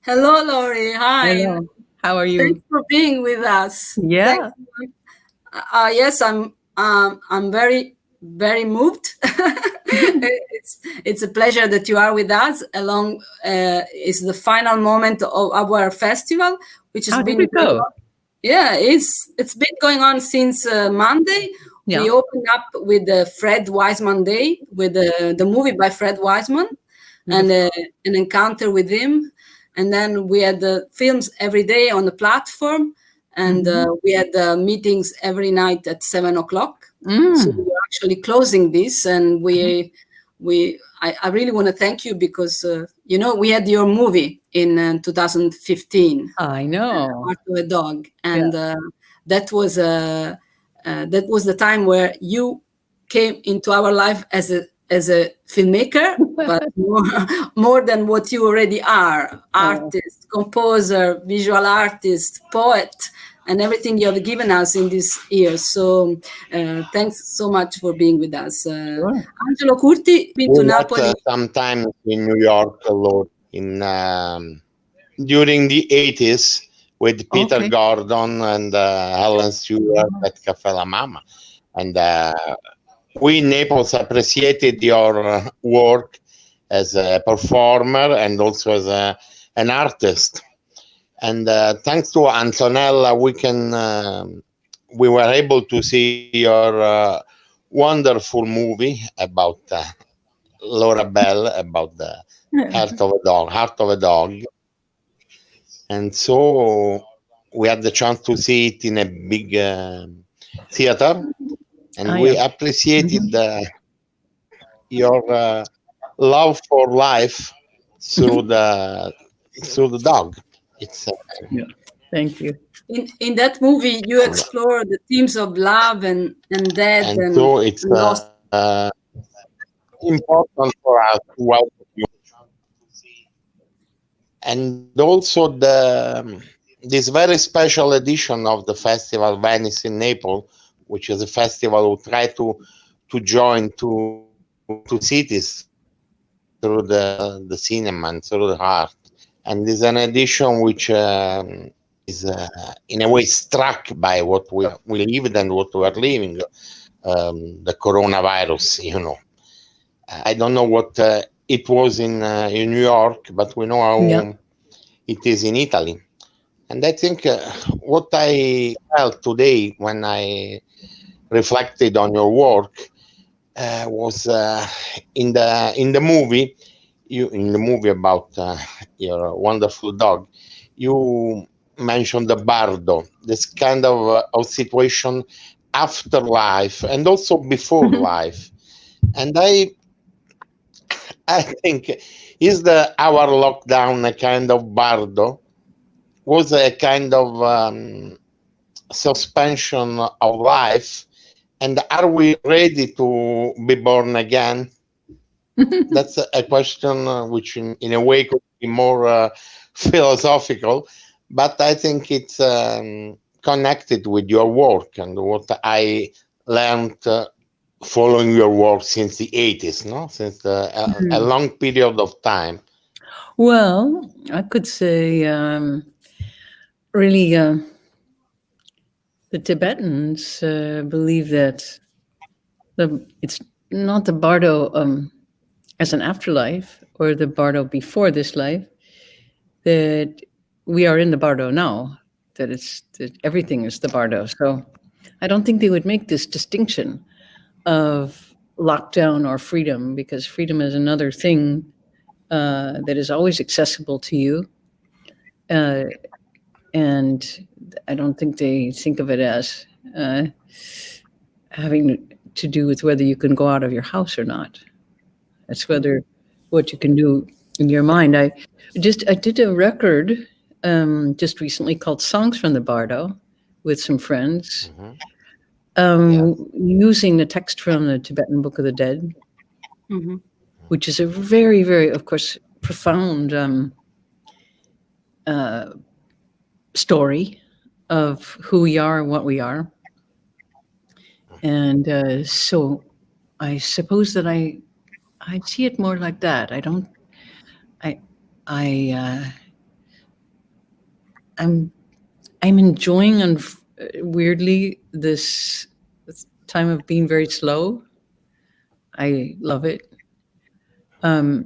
Hello, Laurie. Hi. Hello. How are Thanks you? for being with us. Yeah. Thanks. Yes, I'm very moved. It's a pleasure that you are with us. Along is the final moment of our festival, which has How did been it going go? on. Yeah, it's been going on since Monday. Yeah. We opened up with the Fred Wiseman Day with the movie by Fred Wiseman and an encounter with him. And then we had the films every day on the platform, and we had meetings every night at 7 o'clock. So we're actually closing this, and I really want to thank you because we had your movie in 2015, I know. Heart of a Dog, and that was the time where you came into our life as a filmmaker, but more than what you already are: artist, composer, visual artist, poet, and everything you have given us in these years. So thanks so much for being with us. Angelo Curti, been to We met Napoli. sometime in New York, Lord, during the 80s with Peter Okay. Gordon and Alan Stewart at Cafe La Mama. And we in Naples appreciated your work as a performer and also as an artist. And thanks to Antonella, we were able to see your wonderful movie about Laura Bell, about the heart of a dog. And so we had the chance to see it in a big theater, and we appreciated your love for life through the dog. It's Thank you. In that movie, you explore the themes of love and death and so it's loss. important for us to welcome you. And also this very special edition of the festival Venice in Naples, which is a festival we try to join to cities through the cinema and through the art. And is an edition which is in a way struck by what we lived and what we are living, the coronavirus, I don't know what it was in New York, but we know how it is in Italy. And I think what I felt today when I reflected on your work was in the movie. In the movie about your wonderful dog, you mentioned the bardo, this kind of situation after life and also before life. And I think is our lockdown a kind of bardo? Was a kind of suspension of life? And are we ready to be born again? That's a question which in a way could be more philosophical, but I think it's connected with your work and what I learned following your work since the 80s, since a long period of time. Well, I could say really the Tibetans believe that it's not the bardo as an afterlife or the bardo before this life, that we are in the bardo now, that everything is the bardo. So I don't think they would make this distinction of lockdown or freedom, because freedom is another thing that is always accessible to you. And I don't think they think of it as having to do with whether you can go out of your house or not. It's whether what you can do in your mind. I did a record just recently called Songs from the Bardo with some friends, using the text from the Tibetan Book of the Dead, which is a very, very, of course, profound story of who we are and what we are. And so I suppose that I see it more like that. I I'm enjoying weirdly this time of being very slow. I love it. I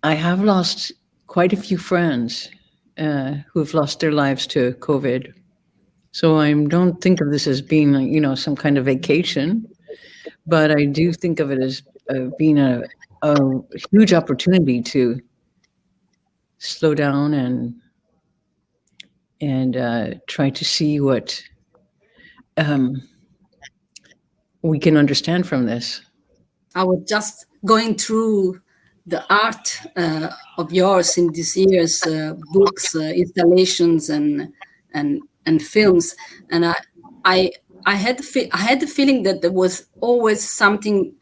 have lost quite a few friends who've lost their lives to COVID. So I don't think of this as being, some kind of vacation, but I do think of it as being a huge opportunity to slow down and try to see what we can understand from this. I was just going through the art of yours in these years, books, installations, and films, and I had the feeling that there was always something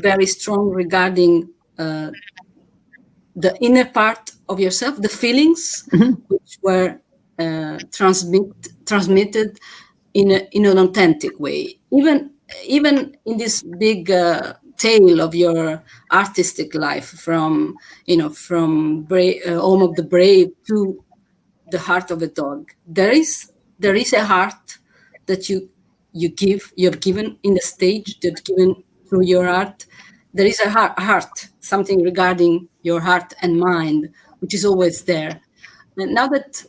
very strong regarding the inner part of yourself, the feelings, which were transmitted in an authentic way, even in this big tale of your artistic life, from Home of the Brave to The Heart of a Dog. There is a heart that you've given in the stage, that given through your art. There is a heart, something regarding your heart and mind, which is always there. And now that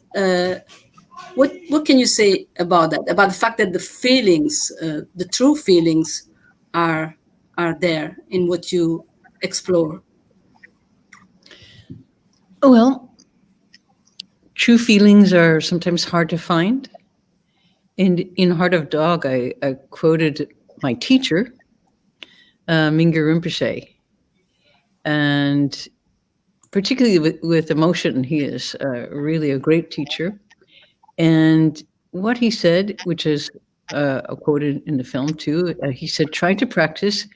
what can you say about that? About the fact that the feelings, the true feelings, are there in what you explore? Well, true feelings are sometimes hard to find. And in Heart of Dog, I quoted my teacher, Mingyur Rinpoche, and particularly with emotion, he is really a great teacher. And what he said, which is quoted in the film too, he said, try to practice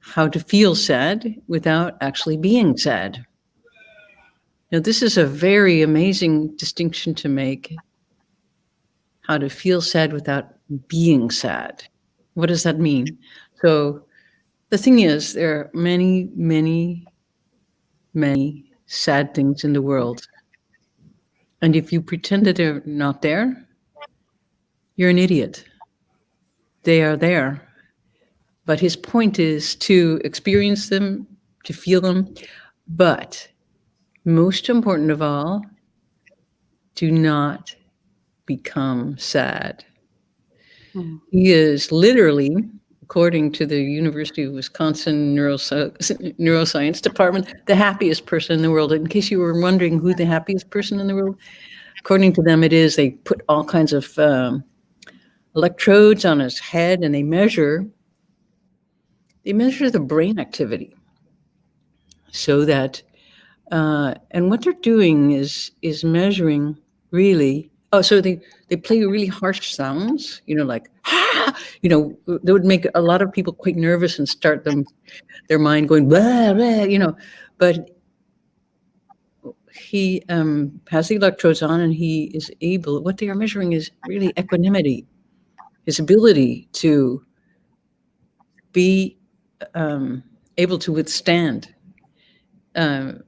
how to feel sad without actually being sad. Now, this is a very amazing distinction to make. How to feel sad without being sad. What does that mean? So the thing is, there are many, many, many sad things in the world. And if you pretend that they're not there, you're an idiot. They are there. But his point is to experience them, to feel them. But most important of all, do not become sad. He is literally, according to the University of Wisconsin neuroscience department, the happiest person in the world. In case you were wondering who the happiest person in the world, according to them, it is. They put all kinds of electrodes on his head, and they measure the brain activity, so that and what they're doing is measuring really. Oh, so they play really harsh sounds, like they would make a lot of people quite nervous and start their mind going blah, blah, But he has the electrodes on, and he is able. What they are measuring is really equanimity, his ability to be able to withstand an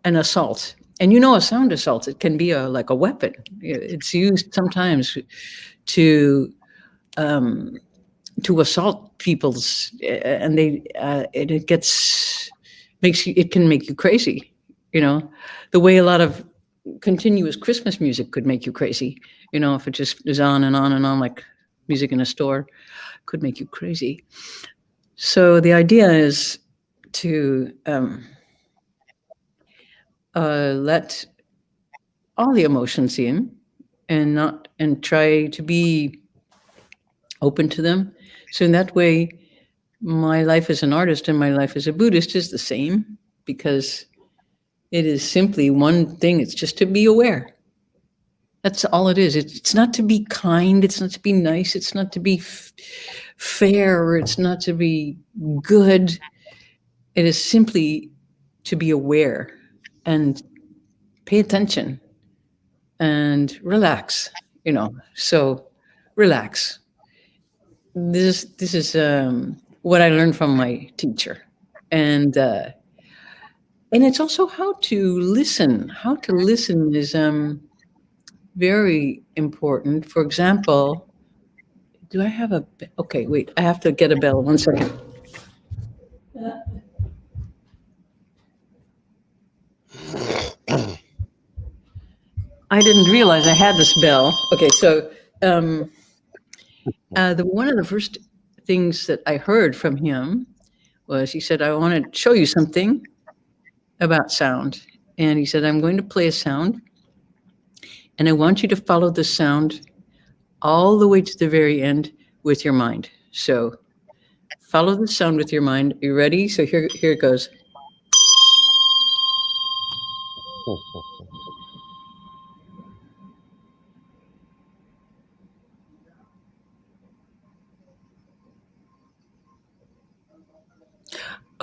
assault. And a sound assault, it can be like a weapon. It's used sometimes to assault people's, and it can make you crazy. The way a lot of continuous Christmas music could make you crazy. If it just is on and on and on, like music in a store, could make you crazy. So the idea is to let all the emotions in, and try to be open to them. So in that way, my life as an artist and my life as a Buddhist is the same, because it is simply one thing. It's just to be aware. That's all it is. It's not to be kind. It's not to be nice. It's not to be fair, or it's not to be good. It is simply to be aware and pay attention and relax, so relax. This is what I learned from my teacher. And And it's also how to listen. How to listen is very important. For example, do I have a, okay, wait, I have to get a bell. 1 second. I didn't realize I had this bell. Okay, so one of the first things that I heard from him was, he said, I want to show you something about sound. And he said, I'm going to play a sound, and I want you to follow the sound all the way to the very end with your mind. So follow the sound with your mind. Are you ready? So here it goes.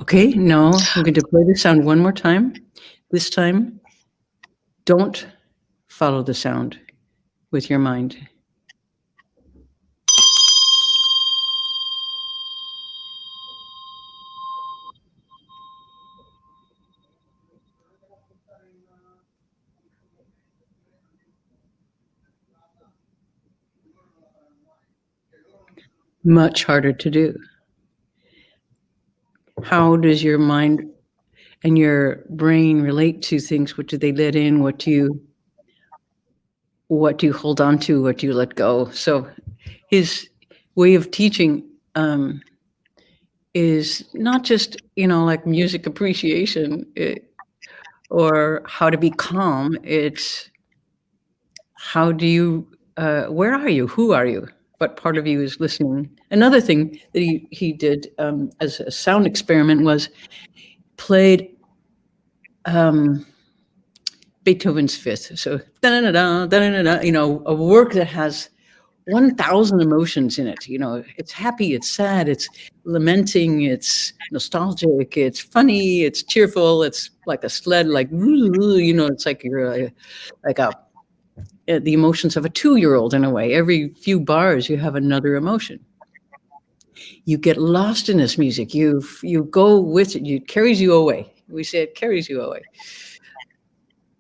Okay, now I'm going to play the sound one more time. This time, don't follow the sound with your mind. Much harder to do. How does your mind and your brain relate to things? What do they let in? What do you hold on to? What do you let go? So his way of teaching is not just, like music appreciation or how to be calm. It's how do you, where are you? Who are you? What part of you is listening? Another thing that he did as a sound experiment was played Beethoven's Fifth. So, da-da-da-da, da-da-da-da, a work that has 1,000 emotions in it. It's happy, it's sad, it's lamenting, it's nostalgic, it's funny, it's cheerful, it's like a sled, like, it's like you're the emotions of a 2-year-old in a way. Every few bars, you have another emotion. You get lost in this music. You go with it. It carries you away. We say it carries you away.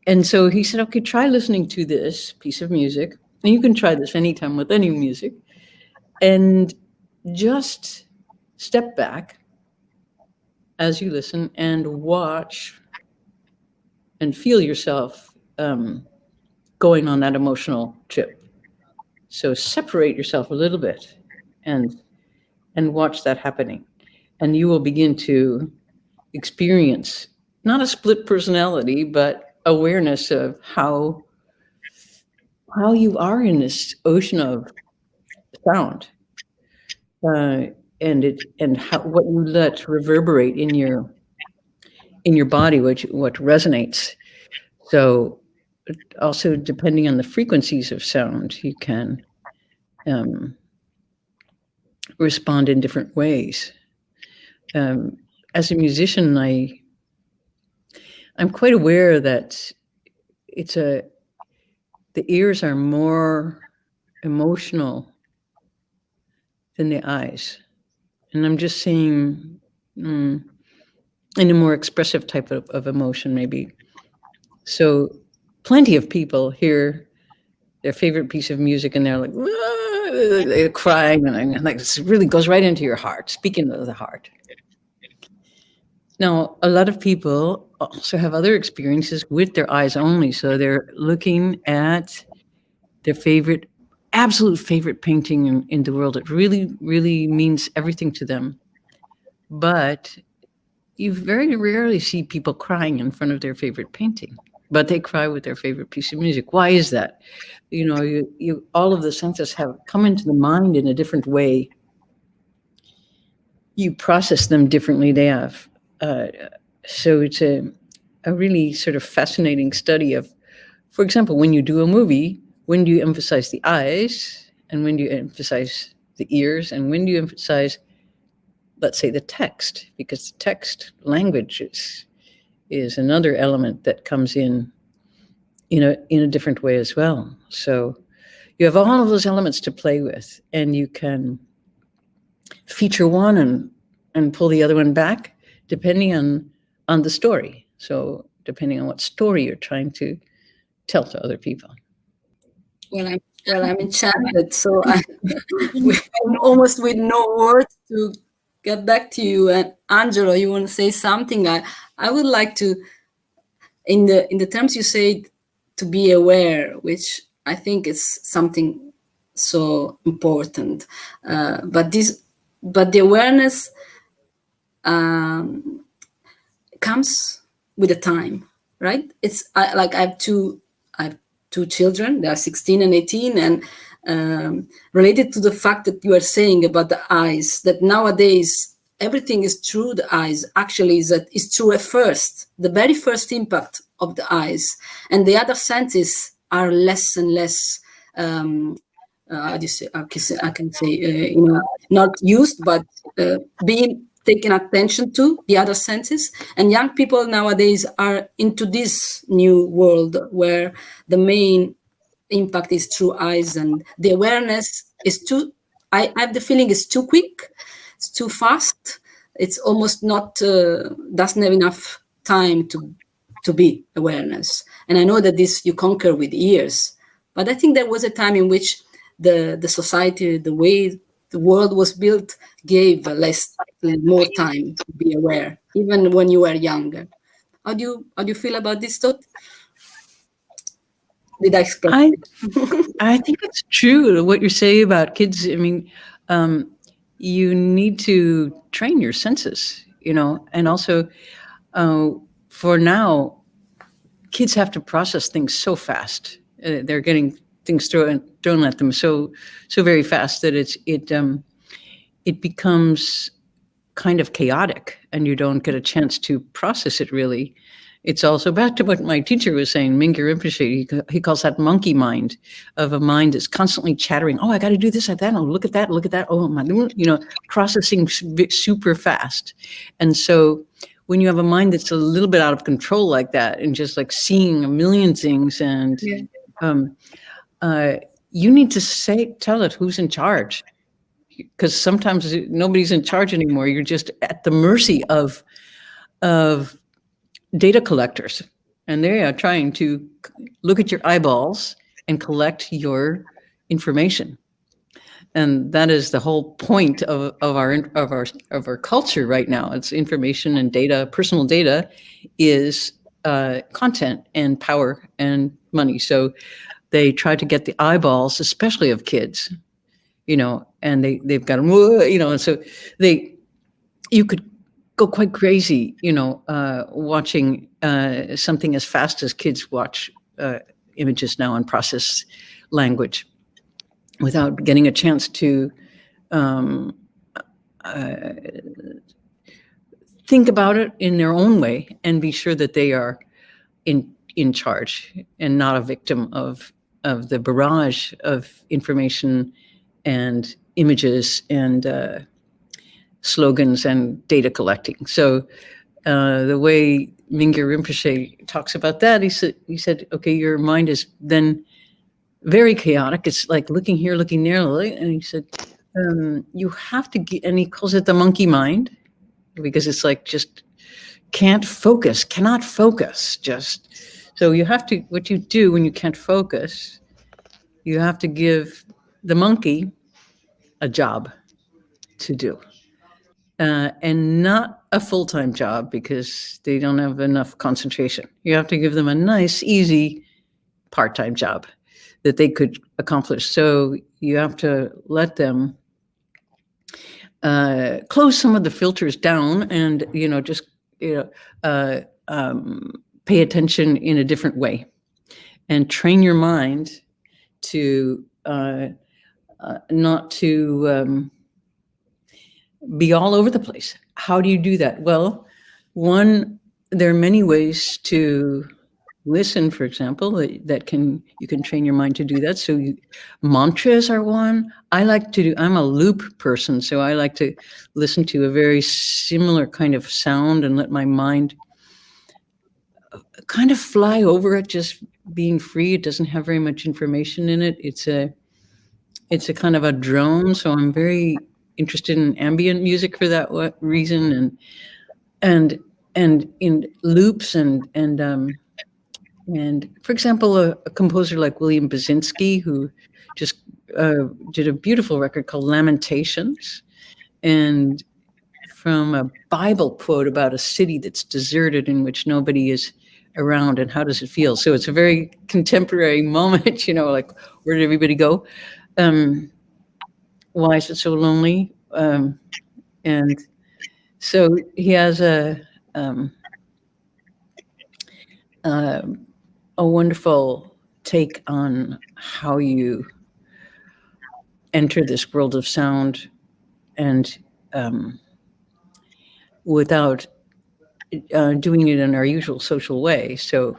And so he said, okay, try listening to this piece of music. And you can try this anytime with any music. And just step back as you listen and watch and feel yourself going on that emotional trip. So separate yourself a little bit and watch that happening. And you will begin to experience not a split personality, but awareness of how you are in this ocean of sound, and what you let reverberate in your body, what resonates. So also, depending on the frequencies of sound, you can respond in different ways. As a musician, I'm quite aware that the ears are more emotional than the eyes. And I'm just saying in a more expressive type of emotion, maybe. So plenty of people hear their favorite piece of music and they're like, they're crying, and like, this really goes right into your heart, speaking of the heart. Now, a lot of people also have other experiences with their eyes only. So they're looking at their absolute favorite painting in the world. It really, really means everything to them. But you very rarely see people crying in front of their favorite painting, but they cry with their favorite piece of music. Why is that? You all of the senses have come into the mind in a different way. You process them differently. They have. So it's a really sort of fascinating study of, for example, when you do a movie, when do you emphasize the eyes, and when do you emphasize the ears, and when do you emphasize, let's say, the text, because the text language is another element that comes in a different way as well. So you have all of those elements to play with, and you can feature one and pull the other one back, depending on the story. So depending on what story you're trying to tell to other people. Well, I'm enchanted. So almost with no words to get back to you. And Angelo, you want to say something? I would like to, in the terms you said, to be aware, which I think is something so important. But the awareness comes with the time, right? I have two children. They are 16 and 18, and related to the fact that you are saying about the eyes, that nowadays everything is through the eyes. Actually, is true at first, the very first impact of the eyes, and the other senses are less and less. How do you say? I can say, not used, but being taken attention to the other senses. And young people nowadays are into this new world where the main impact is through eyes, and the awareness is too. I have the feeling it's too quick, it's too fast. It's almost not doesn't have enough time to be awareness. And I know that this you conquer with years, but I think there was a time in which the society, the way the world was built, gave more time to be aware, even when you were younger. How do you feel about this thought? Did I explain? I think it's true what you're saying about kids. I mean, you need to train your senses, and also for now, kids have to process things so fast. They're getting things thrown at them so very fast that it becomes kind of chaotic, and you don't get a chance to process it really. It's also back to what my teacher was saying, Mingyur Rinpoche. He calls that monkey mind, of a mind that's constantly chattering. Oh, I got to do this, like that. Oh, look at that. Look at that. Oh, my, processing super fast. And so when you have a mind that's a little bit out of control like that, and just like seeing a million things, and you need to tell it who's in charge, because sometimes nobody's in charge anymore. You're just at the mercy of data collectors, and they are trying to look at your eyeballs and collect your information. And that is the whole point of our culture right now. It's information and data. Personal data is content and power and money. So they try to get the eyeballs, especially of kids, and they've got them, and so you could go quite crazy, watching something as fast as kids watch images now and process language without getting a chance to think about it in their own way and be sure that they are in charge and not a victim of the barrage of information and images and slogans and data collecting. So the way Mingyur Rinpoche talks about that, he said, okay, your mind is then very chaotic. It's like looking here, looking there, and he said, you have to get, and he calls it the monkey mind, because it's like just cannot focus. Just so you have to, what you do when you can't focus, you have to give the monkey a job to do. And not a full-time job, because they don't have enough concentration. You have to give them a nice, easy part-time job that they could accomplish. So you have to let them close some of the filters down and, just, pay attention in a different way and train your mind to not to be all over the place. How do you do that? Well, there are many ways to listen, for example, you can train your mind to do that. So mantras are one. I'm a loop person, so I like to listen to a very similar kind of sound and let my mind kind of fly over it, just being free. It doesn't have very much information in it. It's a kind of a drone. So I'm very interested in ambient music for that reason. And in loops and for example, a composer like William Basinski, who just did a beautiful record called Lamentations, and from a Bible quote about a city that's deserted in which nobody is around, and how does it feel? So it's a very contemporary moment, like, where did everybody go? Why is it so lonely? And so he has a wonderful take on how you enter this world of sound, and without doing it in our usual social way. So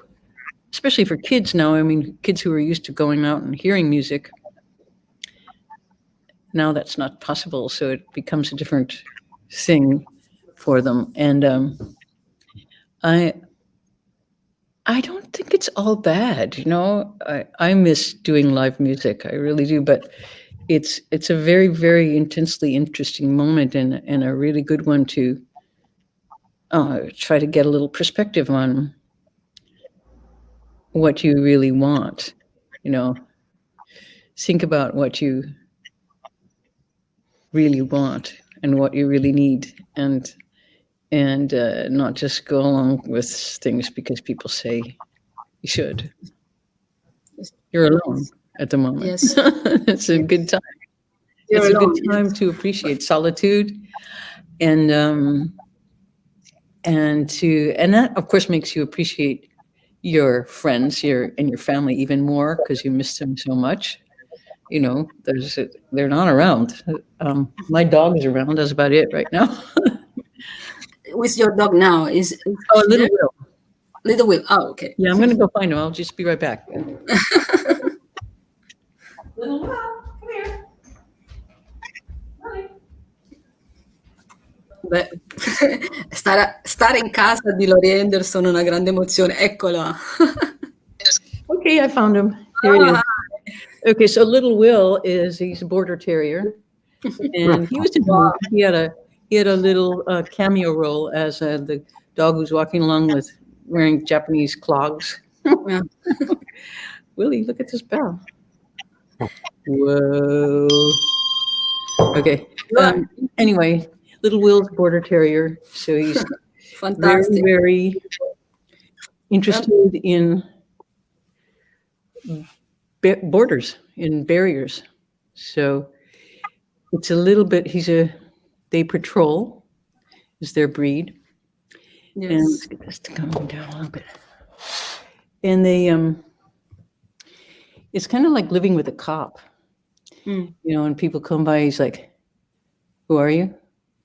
especially for kids now, I mean, kids who are used to going out and hearing music, now that's not possible. So it becomes a different thing for them. And I don't think it's all bad. I miss doing live music. I really do. But it's a very, very intensely interesting moment, and a really good one to try to get a little perspective on what you really want. Think about what you really want and what you really need, and not just go along with things because people say you should. You're alone at the moment. Yes. It's a good time. You're it's alone, a good time to appreciate solitude, and that of course makes you appreciate your friends, and your family even more, because you miss them so much. They're not around. My dog is around. That's about it right now. With your dog now is Little Will. Little Will. Oh, okay. Yeah, I'm going to go find him. I'll just be right back. Little Will, come here. Beh, stare in casa di Laurie Anderson è una grande emozione. Eccolo. Okay, I found him. Here he is. Okay, so Little Will he's a border terrier, and he was in the movie. He had a little cameo role as the dog who's walking along wearing Japanese clogs. Yeah. Willie, look at this bell. Whoa. Okay. Anyway, Little Will's border terrier, so he's Fantastic. very, very interested in borders, in barriers. So it's a little bit. They patrol, is their breed. Yes. And let's get this to come down a little bit. And they, it's kind of like living with a cop. When people come by, he's like, "Who are you?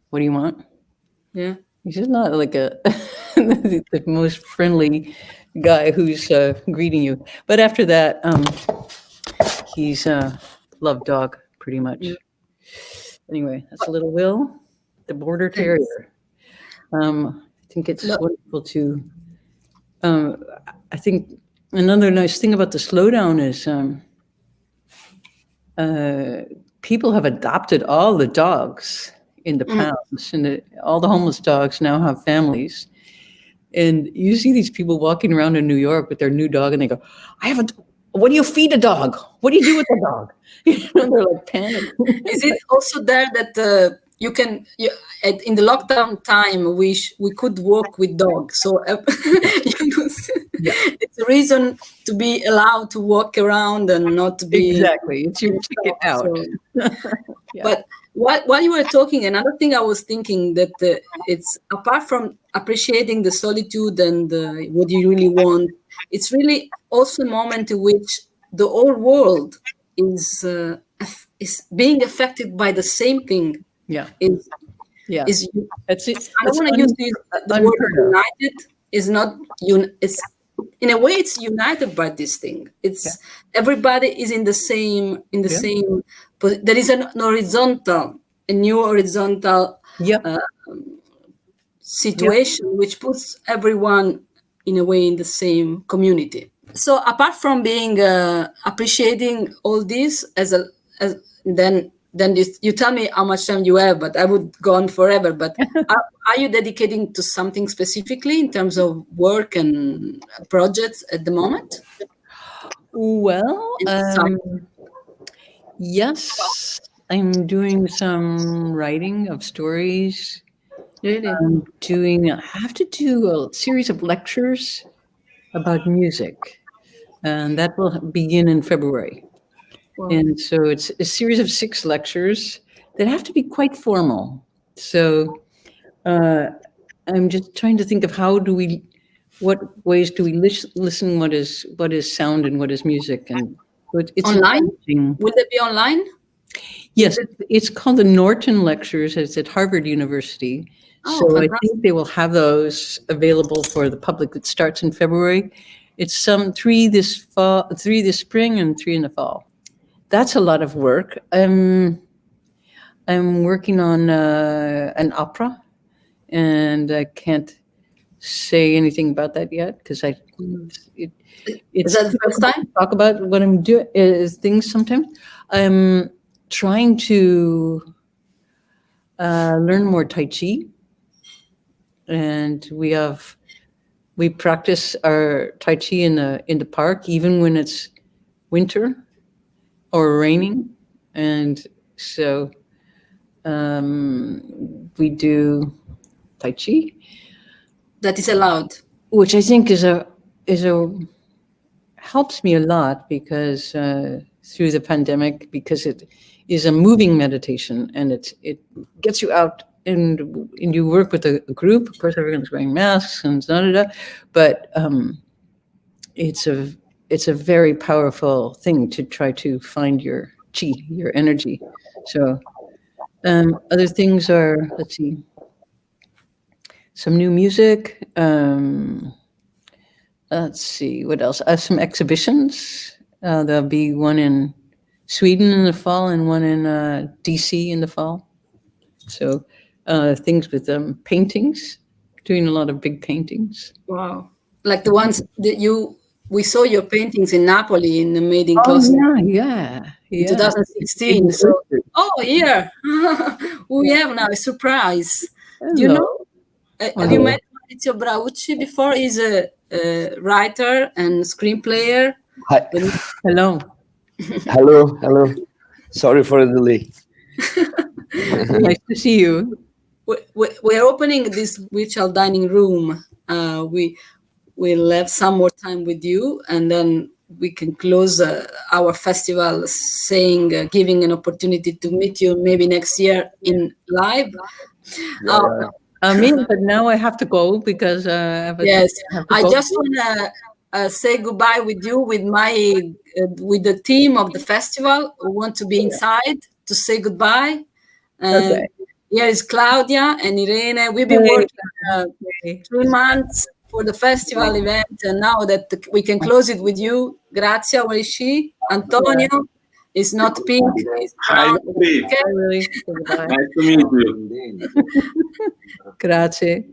What do you want?" Yeah. He's just not like the most friendly guy who's greeting you. But after that, he's a love dog, pretty much. Yeah. Anyway, that's Little Will, the border terrier. I think it's wonderful to. I think another nice thing about the slowdown is people have adopted all the dogs in the pounds, and all the homeless dogs now have families. And you see these people walking around in New York with their new dog, and they go, what do you feed a dog? What do you do with a dog? They're like panicking. Is it also there that you can, in the lockdown time, we could walk with dogs? So it's a reason to be allowed to walk around and not to be... Exactly, it's your ticket out. So, But while you were talking, another thing I was thinking that it's, apart from appreciating the solitude and what you really want, it's really also a moment in which the whole world is being affected by the same thing. Yeah. That's it. I don't want to use the word united. Is not it's in a way it's united by this thing. It's everybody is in the same same. There is a new horizontal situation which puts everyone in a way in the same community. So apart from being appreciating all this then then you tell me how much time you have, but I would go on forever. But are you dedicating to something specifically in terms of work and projects at the moment? Well, yes, I'm doing some writing of stories. Really? I have to do a series of lectures about music, and that will begin in February. Wow. And so it's a series of 6 lectures that have to be quite formal. So I'm just trying to think of what ways do we listen? What is sound and what is music? And it's online. Will it be online? Yes, it's called the Norton Lectures. It's at Harvard University. Oh, so fantastic. I think they will have those available for the public. It starts in February. It's 3 this fall, 3 this spring, and 3 in the fall. That's a lot of work. I'm working on an opera, and I can't say anything about that yet because Is that the first time? Talk about what I'm doing is things sometimes. I'm trying to learn more Tai Chi, and we practice our Tai Chi in the park even when it's winter or raining, and so we do Tai Chi. That is allowed, which I think is a helps me a lot because through the pandemic, because it is a moving meditation and it gets you out and you work with a group. Of course, everyone's wearing masks and but it's a very powerful thing to try to find your chi, your energy. So other things are, let's see, some new music. Let's see, what else? Some exhibitions. There'll be one in Sweden in the fall and one in DC in the fall. So things with paintings, doing a lot of big paintings. Wow. Like the ones that we saw your paintings in Napoli in the Made in Yeah. 2016. So, here we have now a surprise. Hello. Do you know? Have you met Maurizio Braucci before? He's a writer and screenplayer. Hi. Hello. Hello. Sorry for the delay. Nice to see you. We're opening this virtual dining room. We'll have some more time with you, and then we can close our festival giving an opportunity to meet you maybe next year in live. But now I have to go because I just want to say goodbye with you, with the team of the festival who want to be inside to say goodbye. Okay. Here is Claudia and Irene. We've been working 3 months for the festival event, and now that we can close it with you. Grazia, where is she? Antonio is not pink. Hi, Laurie. Okay. Nice to meet you. Grazie.